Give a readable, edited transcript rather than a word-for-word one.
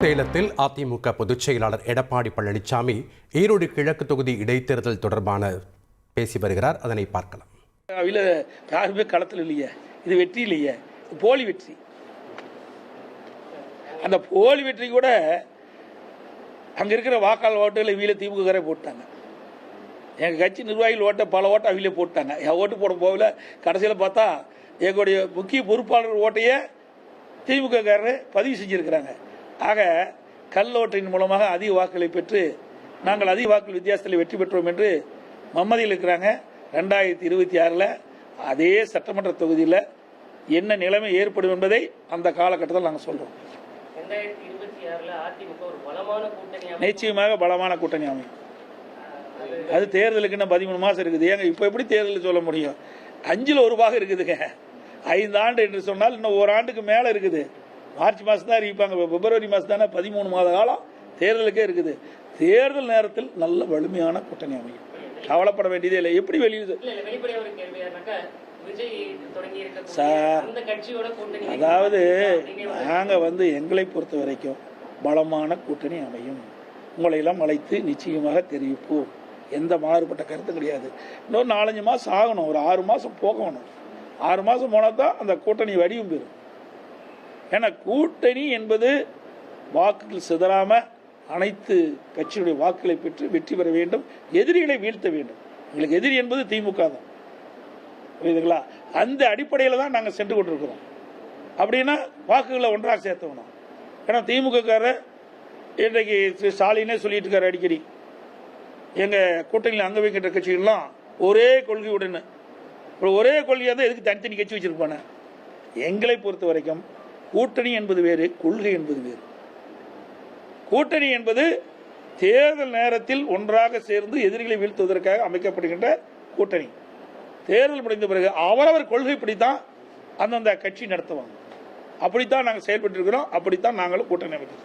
சேலத்தில் அதிமுக பொதுச் செயலாளர் எடப்பாடி பழனிசாமி ஈரோடு கிழக்கு தொகுதி இடைத்தேர்தல் தொடர்பான பேசி வருகிறார். அதனை பார்க்கலாம். யாருமே களத்தில் இல்லையே, இது வெற்றி இல்லையே, போலி வெற்றி. அந்த போலி வெற்றி கூட அங்க இருக்கிற வாக்காளர் ஓட்டுகளை வீல திமுக போட்டாங்க. எங்க கட்சி நிர்வாகிகள் ஓட்ட பல ஓட்டை அவில போட்டாங்க. என் ஓட்டு போட போகல. கடைசியில் பார்த்தா எங்களுடைய முக்கிய பொறுப்பாளர் ஓட்டையே திமுக பதிவு செஞ்சிருக்கிறாங்க. ஆக கல்லோட்டின் மூலமாக அதிக வாக்குகளை பெற்று நாங்கள் அதிக வாக்குகள் வித்தியாசத்தில் வெற்றி பெற்றோம் என்று மம்மதியில் இருக்கிறாங்க. 2026 அதே சட்டமன்ற தொகுதியில் என்ன நிலைமை ஏற்படும் என்பதை அந்த காலகட்டத்தில் நாங்கள் சொல்றோம். நிச்சயமாக பலமான கூட்டணி அமையும். அது தேர்தலுக்கு இன்னும் 13 மாசம் இருக்குது. ஏங்க இப்ப எப்படி தேர்தல் சொல்ல முடியும்? 5ல் 1 பாகம் இருக்குதுங்க. 5 ஆண்டு என்று சொன்னால் இன்னும் 1 ஆண்டுக்கு மேல இருக்குது. மார்ச் மாசம் தான் அறிவிப்பாங்க. பிப்ரவரி மாசம் தானே 13 மாத காலம் தேர்தலுக்கே இருக்குது. தேர்தல் நேரத்தில் நல்ல வலிமையான கூட்டணி அமையும். கவலைப்பட வேண்டியதே இல்லை. எப்படி வெளியே சார், அதாவது நாங்க எங்களை பொறுத்த வரைக்கும் பலமான கூட்டணி அமையும். உங்களை எல்லாம் அழைத்து நிச்சயமாக தெரிவிப்போம். எந்த மாறுபட்ட கருத்து கிடையாது. இன்னொரு 4-5 மாசம் ஆகணும். ஒரு 6 மாசம் போகணும். 6 மாசம் போனா தான் அந்த கூட்டணி வடிவம் பெறும். ஏன்னா கூட்டணி என்பது வாக்குகள் சிதறாம அனைத்து கட்சியுடைய வாக்குகளை பெற்று வெற்றி பெற வேண்டும், எதிரிகளை வீழ்த்த வேண்டும். எங்களுக்கு எதிரி என்பது திமுக தான், புரியுதுங்களா? அந்த அடிப்படையில் தான் நாங்கள் சென்று கொண்டிருக்கிறோம். அப்படின்னா வாக்குகளை ஒன்றாக சேர்த்தணும். ஏன்னா திமுக இன்றைக்கு ஸ்டாலினே சொல்லிட்டு இருக்காரு அடிக்கடி, எங்க கூட்டணியில் அங்க வைக்கின்ற கட்சிகள்லாம் ஒரே கொள்கையுடன், ஒரே கொள்கையாக தான் எதுக்கு தனித்தனி கட்சி வச்சிருப்பானே. எங்களை பொறுத்த வரைக்கும் கூட்டணி என்பது வேறு, கொள்கை என்பது வேறு. கூட்டணி என்பது தேர்தல் நேரத்தில் ஒன்றாக சேர்ந்து எதிரிகளை வீழ்த்துவதற்காக அமைக்கப்படுகின்ற கூட்டணி. தேர்தல் முடிந்த பிறகு அவரவர் கொள்கைப்படித்தான் அந்தந்த கட்சி நடத்துவாங்க. அப்படித்தான் நாங்கள் செயல்பட்டு இருக்கிறோம். அப்படித்தான் நாங்களும் கூட்டணி அமைக்கிறோம்.